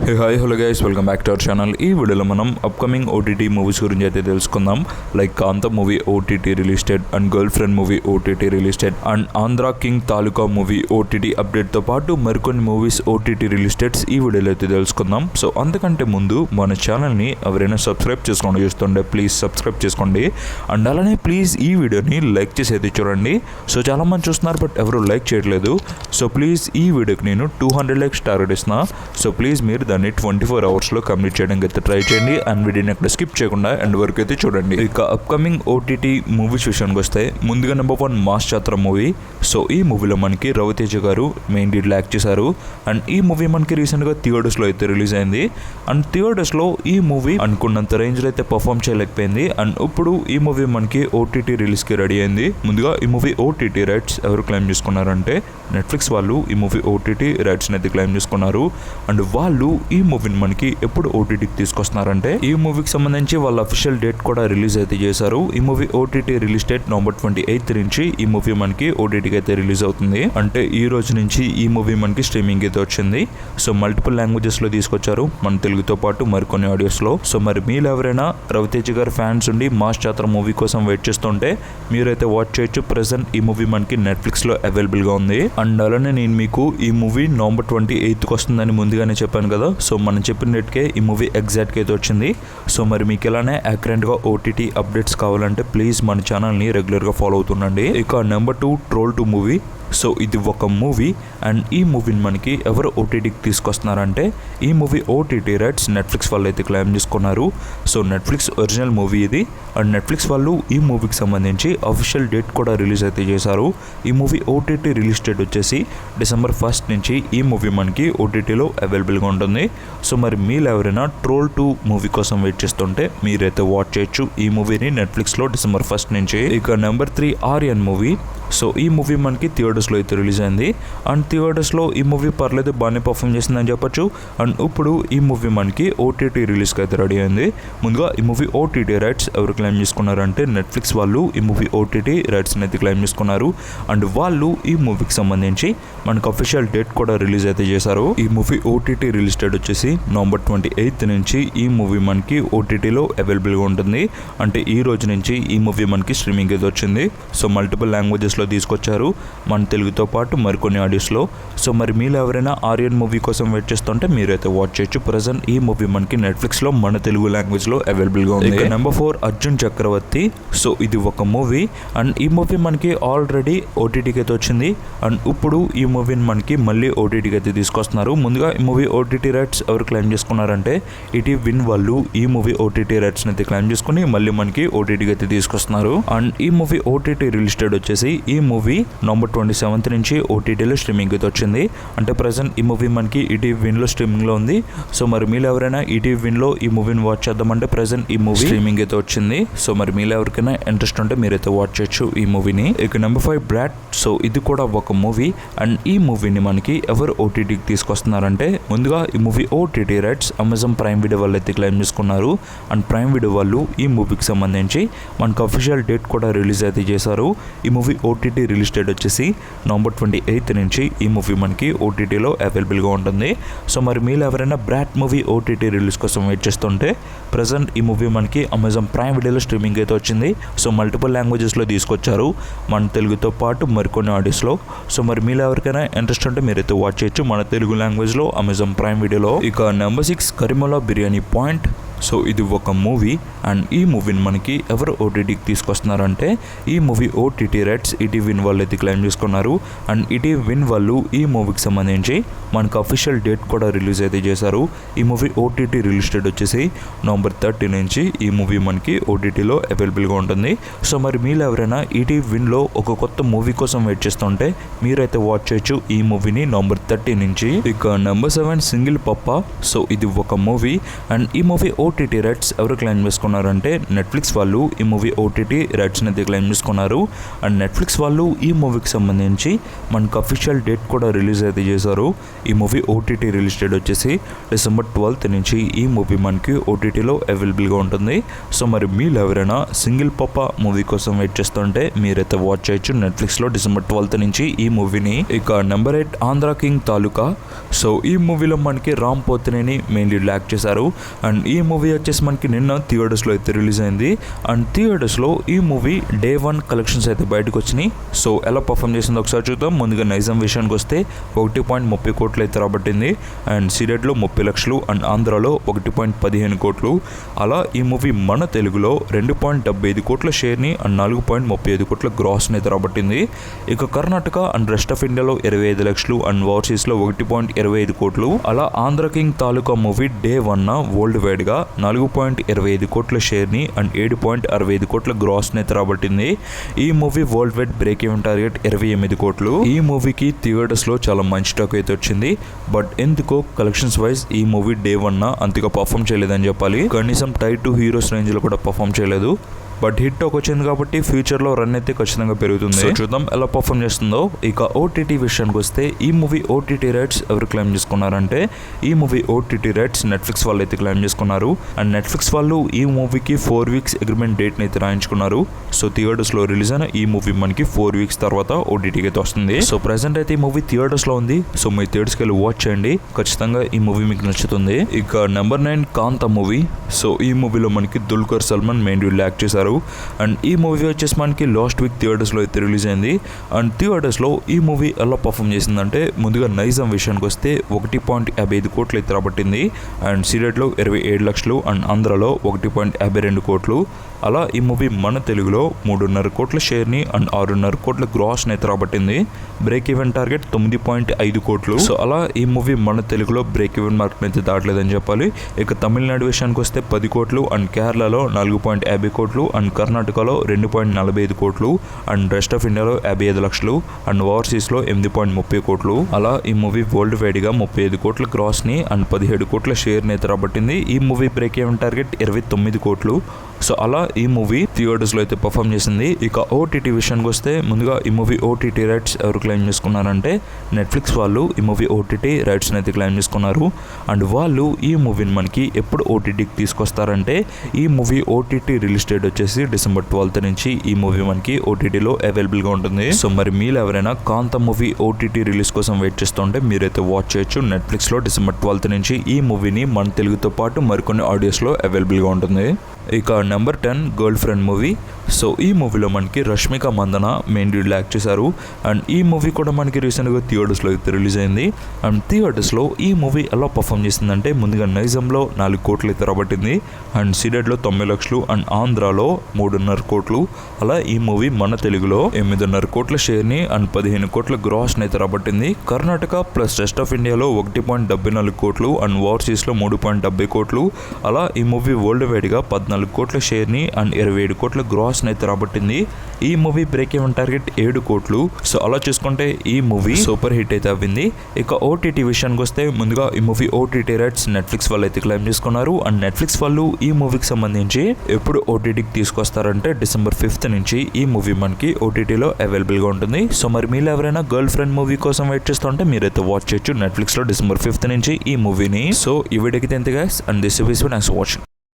Hi hello guys, welcome back to our channel. ఈ వీడియోలో మనం అప్కమింగ్ ఓటీటీ మూవీస్ గురించి అయితే తెలుసుకుందాం. Like Kantham movie OTT released and girl friend movie OTT released and Andhra king Taluka movie OTT అప్డేట్తో పాటు మరికొన్ని మూవీస్ ఓటీటీ రిలీస్టెడ్స్ ఈ వీడియోలో అయితే తెలుసుకుందాం. సో అంతకంటే ముందు మన ఛానల్ని ఎవరైనా సబ్స్క్రైబ్ చేసుకోండి చూస్తుండే ప్లీజ్ సబ్స్క్రైబ్ చేసుకోండి. అండ్ అలానే ప్లీజ్ ఈ వీడియోని లైక్ చేసి అయితే చూడండి. సో చాలా మంది చూస్తున్నారు బట్ ఎవరు లైక్ చేయట్లేదు. సో ప్లీజ్ ఈ వీడియోకి నేను 200 లైక్స్ టార్గెట్ ఇస్తున్నా. సో ప్లీజ్ మీరు దాన్ని 24 అవర్స్లో కంప్లీట్ చేయడానికి అయితే ట్రై చేయండి. అండ్ వీడియోని అక్కడ స్కిప్ చేయకుండా ఎండ్ వరకు అయితే చూడండి. ఇక అప్కమింగ్ ఓటీటీ మూవీస్ విషయానికి వస్తే ముందుగా నెంబర్ 1 మాస్ జాతర మూవీ. సో ఈ మూవీలో మనకి రవితేజ గారు మెయిన్ లీడ్లో యాక్ట్ చేశారు. అండ్ ఈ మూవీ మనకి రీసెంట్గా థియేటర్స్లో అయితే రిలీజ్ అయింది. అండ్ థియేటర్స్లో ఈ మూవీ అనుకున్నంత రేంజ్లో అయితే పర్ఫామ్ చేయలేకపోయింది. అండ్ ఇప్పుడు ఈ మూవీ మనకి ఓటీటీ రిలీజ్కి రెడీ అయింది. ముందుగా ఈ మూవీ ఓటీటీ రైట్స్ ఎవరు క్లెయిమ్ చేసుకున్నారంటే నెట్ఫ్లిక్స్ వాళ్ళు ఈ మూవీ ఓటీటీ రైట్స్ని అయితే క్లెయిమ్ చేసుకున్నారు. అండ్ వాళ్ళు ఈ మూవీని మనకి ఎప్పుడు ఓటీటీకి తీసుకొస్తున్నారంటే ఈ మూవీకి సంబంధించి వాళ్ళ అఫీషియల్ డేట్ కూడా రిలీజ్ అయితే చేశారు. ఈ movie OTT release date November 28 నుంచి ఈ మూవీ మనకి ఓటీటీకి అయితే రిలీజ్ అవుతుంది. అంటే ఈ రోజు నుంచి ఈ మూవీ మనకి స్ట్రీమింగ్ అయితే వచ్చింది. సో మల్టిపుల్ లాంగ్వేజెస్ లో తీసుకొచ్చారు, మన తెలుగుతో పాటు మరికొన్ని ఆడియోస్ లో. సో మరి మీరు ఎవరైనా రవితేజ గారి ఫ్యాన్స్ ఉండి మాస్ జాతర మూవీ కోసం వెయిట్ చేస్తుంటే మీరైతే వాచ్ చేయొచ్చు. ప్రెసెంట్ ఈ మూవీ మనకి నెట్ఫ్లిక్స్ లో అవైలబుల్ గా ఉంది. అండ్ అలానే నేను మీకు ఈ మూవీ నవంబర్ 28కి వస్తుందని ముందుగానే చెప్పాను కదా. సో మనం చెప్పిన డేట్కే ఈ మూవీ ఎగ్జాక్ట్గా అయితే వచ్చింది. సో మరి మీకు ఇలానే యాక్యురేట్గా ఓటీటీ అప్డేట్స్ కావాలంటే ప్లీజ్ మన ఛానల్ని రెగ్యులర్గా ఫాలో అవుతుండండి. ఇక నెంబర్ 2 ట్రోల్ 2 మూవీ. సో ఇది ఒక మూవీ అండ్ ఈ మూవీని మనకి ఎవరు ఓటీటీకి తీసుకొస్తున్నారంటే ఈ మూవీ ఓటీటీ రైట్స్ నెట్ఫ్లిక్స్ వాళ్ళు అయితే క్లెయిమ్ చేసుకున్నారు. సో నెట్ఫ్లిక్స్ ఒరిజినల్ మూవీ ఇది. అండ్ నెట్ఫ్లిక్స్ వాళ్ళు ఈ మూవీకి సంబంధించి అఫీషియల్ డేట్ కూడా రిలీజ్ అయితే చేశారు. ఈ మూవీ ఓటీటీ రిలీజ్ డేట్ వచ్చేసి డిసెంబర్ 1 నుంచి ఈ మూవీ మనకి ఓటీటీలో అవైలబుల్గా ఉంటుంది. సో మరి మీరు ఎవరైనా ట్రోల్ 2 మూవీ కోసం వెయిట్ చేస్తుంటే మీరైతే వాచ్ చేయొచ్చు ఈ మూవీని నెట్ఫ్లిక్స్లో డిసెంబర్ 1 నుంచి. ఇక నెంబర్ 3 ఆర్యన్ మూవీ. సో ఈ మూవీ మనకి థియేటర్స్లో అయితే రిలీజ్ అయింది. అండ్ థియేటర్స్లో ఈ మూవీ పర్లేదు బాగానే పర్ఫామ్ చేసిందని చెప్పొచ్చు. అండ్ ఇప్పుడు ఈ మూవీ మనకి ఓటీటీ రిలీజ్కి అయితే రెడీ అయింది. ముందుగా ఈ మూవీ ఓటీటీ రైట్స్ ఎవరు క్లెయిమ్ చేసుకున్నారంటే నెట్ఫ్లిక్స్ వాళ్ళు ఈ మూవీ ఓటీటీ రైట్స్ని అయితే క్లెయిమ్ చేసుకున్నారు. అండ్ వాళ్ళు ఈ మూవీకి సంబంధించి మనకు అఫీషియల్ డేట్ కూడా రిలీజ్ అయితే చేశారు. ఈ మూవీ ఓటీటీ రిలీజ్ డేట్ వచ్చేసి నవంబర్ 28 నుంచి ఈ మూవీ మనకి ఓటీటీలో అవైలబుల్గా ఉంటుంది. అంటే ఈ రోజు నుంచి ఈ మూవీ మనకి స్ట్రీమింగ్ అయితే వచ్చింది. సో మల్టిపుల్ లాంగ్వేజెస్ లో తీసుకొచ్చారు, మన తెలుగుతో పాటు మరికొన్ని ఆడియోస్లో. సో మరి మీరు ఎవరైనా ఆర్యన్ మూవీ కోసం వెయిట్ చేస్తుంటే మీరైతే వాచ్ చేయొచ్చు. ప్రెసెంట్ ఈ మూవీ మనకి నెట్ఫ్లిక్స్లో మన తెలుగు లాంగ్వేజ్లో అవైలబుల్గా ఉంది. నెంబర్ 4 అర్జున్ చక్రవర్తి. సో ఇది ఒక మూవీ అండ్ ఈ మూవీ మనకి ఆల్రెడీ ఓటీటీకి అయితే వచ్చింది. అండ్ ఇప్పుడు ఈ మూవీని మనకి మళ్ళీ ఓటీటీకి అయితే తీసుకొస్తున్నారు. ముందుగా ఈ మూవీ ఓటీటీ రైట్స్ ఎవరు క్లెయిమ్ చేసుకున్నారంటే ఈటీవీ విన్ వాళ్ళు ఈ మూవీ ఓటీటీ రైట్స్ని అయితే క్లెయిమ్ చేసుకుని మళ్ళీ మనకి ఓటీటీకి అయితే తీసుకొస్తున్నారు. అండ్ ఈ మూవీ ఓటీటీ రిలీజ్ డేట్ వచ్చేసి ఈ మూవీ నవంబర్ 27 నుంచి ఓటీటీలో స్ట్రీమింగ్ అయితే వచ్చింది. అంటే ప్రజెంట్ ఈ మూవీ మనకి ఈటీవీ విన్లో స్ట్రీమింగ్లో ఉంది. సో మరి మీరు ఎవరైనా ఈటీవీ విన్లో ఈ మూవీని వాచ్ చేద్దామంటే ప్రజెంట్ ఈ మూవీ స్ట్రీమింగ్ అయితే వచ్చింది. సో మరి మీరు ఎవరికైనా ఇంట్రెస్ట్ ఉంటే మీరైతే వాచ్ చేయొచ్చు ఈ మూవీని. ఇక నెంబర్ 5 బ్రాట్. సో ఇది కూడా ఒక మూవీ అండ్ ఈ మూవీని మనకి ఎవరు ఓటీటీకి తీసుకొస్తున్నారంటే ముందుగా ఈ movie OTT rights Amazon prime video వాళ్ళు అయితే క్లెయిమ్ చేసుకున్నారు. అండ్ ప్రైమ్ వీడియో వాళ్ళు ఈ మూవీకి సంబంధించి మనకు అఫీషియల్ డేట్ కూడా రిలీజ్ అయితే చేశారు. ఈ మూవీ ఓటీటీ రిలీజ్ డేట్ వచ్చేసి నవంబర్ 28 నుంచి ఈ మూవీ మనకి ఓటీటీలో అవైలబుల్గా ఉంటుంది. సో మరి మీరు ఎవరైనా బ్రాట్ మూవీ ఓటీటీ రిలీజ్ కోసం వెయిట్ చేస్తుంటే ప్రజెంట్ ఈ మూవీ మనకి అమెజాన్ ప్రైమ్ వీడియోలో స్ట్రీమింగ్ అయితే వచ్చింది. సో మల్టిపుల్ లాంగ్వేజెస్లో తీసుకొచ్చారు, మన తెలుగుతో పాటు మరికొన్ని ఆడియోస్లో. సో మరి మీరు ఎవరికైనా ఇంట్రెస్ట్ ఉంటే మీరైతే వాచ్ చేయొచ్చు మన తెలుగు లాంగ్వేజ్లో అమెజాన్ ప్రైమ్ వీడియోలో. ఇక నెంబర్ 6 కరిమలా బిర్యానీ పాయింట్. సో ఇది ఒక మూవీ అండ్ ఈ మూవీని మనకి ఎవరు ఓటీటీకి తీసుకొస్తున్నారంటే ఈ movie OTT rights ETV win వాళ్ళు అయితే క్లెయిమ్ చేసుకున్నారు. అండ్ ఈటీవీ విన్ వాళ్ళు ఈ మూవీకి సంబంధించి మనకు అఫీషియల్ డేట్ కూడా రిలీజ్ అయితే చేశారు. ఈ మూవీ ఓటీటీ రిలీజ్ డేట్ వచ్చేసి నవంబర్ 30 నుంచి ఈ మూవీ మనకి ఓటీటీలో అవైలబుల్గా ఉంటుంది. సో మరి మీరు ఎవరైనా ఈటీవీ విన్లో ఒక కొత్త మూవీ కోసం వెయిట్ చేస్తుంటే మీరైతే వాచ్ చేయొచ్చు ఈ మూవీని నవంబర్ 30 నుంచి. ఇక నెంబర్ 7 సింగిల్ పప్ప. సో ఇది ఒక మూవీ అండ్ ఈ మూవీ ఓటీటీ రైట్స్ ఎవరు క్లెయిమ్ చేసుకున్నారంటే నెట్ఫ్లిక్స్ వాళ్ళు ఈ మూవీ ఓటీటీ రైట్స్ని అయితే క్లెయిమ్ చేసుకున్నారు. అండ్ నెట్ఫ్లిక్స్ వాళ్ళు ఈ మూవీకి సంబంధించి మనకు అఫీషియల్ డేట్ కూడా రిలీజ్ అయితే చేశారు. ఈ మూవీ ఓటీటీ రిలీజ్ డేట్ వచ్చేసి December 12th నుంచి ఈ మూవీ మనకి ఓటీటీలో అవైలబుల్గా ఉంటుంది. సో మరి మీరు ఎవరైనా సింగిల్ పాప మూవీ కోసం వెయిట్ చేస్తుంటే మీరైతే వాచ్ చేయొచ్చు నెట్ఫ్లిక్స్లో December 12th నుంచి ఈ మూవీని. ఇక number 8 Andhra king Taluka. So ఈ మూవీలో మనకి Ram Pothineni main lead act చేశారు. అండ్ ఈ మూవీ వచ్చేసి మనకి నిన్న థియేటర్స్లో అయితే రిలీజ్ అయింది. అండ్ థియేటర్స్లో ఈ మూవీ Day 1 కలెక్షన్స్ అయితే బయటకు వచ్చినాయి. సో ఎలా పర్ఫామ్ చేసిందో ఒకసారి చూద్దాం. ముందుగా నైజాం విషయానికి వస్తే 1.30 కోట్లు అయితే రాబట్టింది. అండ్ సీడెడ్లో 30 లక్షలు అండ్ ఆంధ్రాలో 1.15 కోట్లు. అలా ఈ మూవీ మన తెలుగులో 2.75 కోట్ల షేర్ని అండ్ 4.35 కోట్ల గ్రాస్ని అయితే రాబట్టింది. ఇక కర్ణాటక అండ్ రెస్ట్ ఆఫ్ ఇండియాలో 25 లక్షలు అండ్ ఓవర్సీస్లో 1.25 కోట్లు. అలా Andhra king Taluka movie Day 1 world వైడ్గా 4.25 కోట్ల షేర్ని అండ్ 7.65 కోట్ల గ్రాస్ని అయితే రాబట్టింది. ఈ movie world wide break even target 28 కోట్లు. ఈ మూవీకి థియేటర్స్లో చాలా మంచి టాక్ అయితే వచ్చింది. బట్ ఎందుకో కలెక్షన్స్ వైజ్ ఈ మూవీ Day 1 అంతగా పర్ఫామ్ చేయలేదని చెప్పాలి. కనీసం టైర్ 2 హీరోస్ రేంజ్లో కూడా పర్ఫామ్ చేయలేదు. బట్ హిట్ టాక్ వచ్చింది కాబట్టి ఫ్యూచర్లో రన్ అయితే ఖచ్చితంగా పెరుగుతుంది. చూద్దాం ఎలా పర్ఫామ్ చేస్తుందో. ఇక ఓటీటీ విషయానికి వస్తే ఈ మూవీ ఓటీటీ రైట్స్ ఎవరు క్లెయిమ్ చేసుకున్నారంటే ఈ మూవీ ఓటీటీ రైట్స్ నెట్ఫ్లిక్స్ వాళ్ళు అయితే క్లెయిమ్ చేసుకున్నారు. అండ్ నెట్ఫ్లిక్స్ వాళ్ళు ఈ మూవీకి 4 weeks అగ్రిమెంట్ డేట్ని అయితే రాయించుకున్నారు. సో థియేటర్స్లో రిలీజ్ అయిన ఈ మూవీ మనకి 4 weeks తర్వాత ఓటీటీకి అయితే వస్తుంది. సో ప్రెసెంట్ అయితే ఈ మూవీ థియేటర్స్లో ఉంది. సో మీ థియేటర్స్కి వెళ్ళి వాచ్ చేయండి, ఖచ్చితంగా ఈ మూవీ మీకు నచ్చుతుంది. ఇక నెంబర్ 9 కాంత మూవీ. సో ఈ మూవీలో మనకి Dulquer Salman main lead act చేశారు. అండ్ ఈ మూవీ వచ్చేసి మనకి లాస్ట్ వీక్ థియేటర్స్లో అయితే రిలీజ్ అయింది. అండ్ థియేటర్స్లో ఈ మూవీ ఎలా పర్ఫామ్ చేసిందంటే ముందుగా నైజాం విషయానికి వస్తే 1.55 కోట్లు అయితే రాబట్టింది. అండ్ సీడెడ్లో 27 లక్షలు అండ్ ఆంధ్రాలో 1.52 కోట్లు. అలా ఈ మూవీ మన తెలుగులో 3.5 కోట్ల షేర్ని అండ్ 6.5 కోట్ల గ్రాస్ని అయితే రాబట్టింది. బ్రేక్ ఈవెన్ టార్గెట్ 9.5 కోట్లు. సో అలా ఈ మూవీ మన తెలుగులో బ్రేక్ ఈవెన్ మార్క్ అయితే దాటలేదని చెప్పాలి. ఇక తమిళనాడు విషయానికి వస్తే 10 కోట్లు అండ్ కేరళలో 4.50 కోట్లు అండ్ కర్ణాటకలో 2.45 కోట్లు అండ్ రెస్ట్ ఆఫ్ ఇండియాలో 55 లక్షలు అండ్ ఓవర్సీస్లో 8.30 కోట్లు. అలా ఈ మూవీ వరల్డ్ వైడ్గా 35 కోట్ల గ్రాస్ని అండ్ 17 కోట్ల షేర్ని అయితే రాబట్టింది. ఈ మూవీ బ్రేక్ ఈవెన్ టార్గెట్ 29 కోట్లు. సో అలా ఈ మూవీ థియేటర్స్లో అయితే పర్ఫామ్ చేసింది. ఇక ఓటీటీ విషయానికి వస్తే ముందుగా ఈ మూవీ ఓటీటీ రైట్స్ ఎవరు క్లెయిమ్ చేసుకున్నారంటే నెట్ఫ్లిక్స్ వాళ్ళు ఈ మూవీ ఓటీటీ రైట్స్ని అయితే క్లెయిమ్ చేసుకున్నారు. అండ్ వాళ్ళు ఈ మూవీని మనకి ఎప్పుడు ఓటీటీకి తీసుకొస్తారంటే ఈ మూవీ ఓటీటీ రిలీజ్ డేట్ వచ్చేసి December 12th నుంచి ఈ మూవీ మనకి ఓటీటీలో అవైలబుల్గా ఉంటుంది. సో మరి మీరు ఎవరైనా కాంత మూవీ ఓటీటీ రిలీజ్ కోసం వెయిట్ చేస్తుంటే మీరైతే వాచ్ చేయొచ్చు నెట్ఫ్లిక్స్లో December 12th నుంచి ఈ మూవీని మన తెలుగుతో పాటు మరికొన్ని ఆడియోస్లో అవైలబుల్గా ఉంటుంది. ఇక number 10 girl friend movie. So ఈ మూవీలో మనకి Rashmika Mandanna main lead act చేశారు. అండ్ ఈ మూవీ కూడా మనకి రీసెంట్గా థియేటర్స్లో అయితే రిలీజ్ అయింది. అండ్ థియేటర్స్లో ఈ మూవీ ఎలా పర్ఫామ్ చేసిందంటే ముందుగా నైజంలో 4 కోట్లు అయితే రాబట్టింది. అండ్ సీడెడ్లో 9 లక్షలు అండ్ ఆంధ్రాలో 3.5 కోట్లు. అలా ఈ మూవీ మన తెలుగులో 8.5 కోట్ల షేర్ని అండ్ 15 కోట్ల గ్రాస్ని అయితే రాబట్టింది. కర్ణాటక ప్లస్ రెస్ట్ ఆఫ్ ఇండియాలో 1.74 కోట్లు అండ్ ఓవర్సీస్లో 3.70 కోట్లు. అలా ఈ మూవీ వరల్డ్ వైడ్గా 14 కోట్ల షేర్ని అండ్ 27 కోట్ల గ్రాస్ని అయితే రాబట్టింది. ఈ మూవీ బ్రేక్ ఈవెన్ టార్గెట్ 7 కోట్లు. సో అలా చూసుకుంటే ఈ మూవీ సూపర్ హిట్ అయితే అవ్వింది. ఇక ఓటీటీ విషయానికి వస్తే ముందుగా ఈ మూవీ ఓటీటీ రైట్స్ నెట్ఫ్లిక్స్ వాళ్ళు అయితే క్లెయిమ్ చేసుకున్నారు. అండ్ నెట్ఫ్లిక్స్ వాళ్ళు ఈ మూవీకి సంబంధించి ఎప్పుడు ఓటీటీకి తీసుకొస్తారంటే December 5th నుంచి ఈ మూవీ మనకి ఓటీటీలో అవైలబుల్గా ఉంటుంది. సో మరి మీరు ఎవరైనా గర్ల్ ఫ్రెండ్ మూవీ కోసం వెయిట్ చేస్తుంటే మీరైతే వాచ్ చేయొచ్చు నెట్ఫ్లిక్స్లో December 5th నుంచి ఈ మూవీని. సో ఈ వీడియోకి ఎంత guys and this is thanks for watching.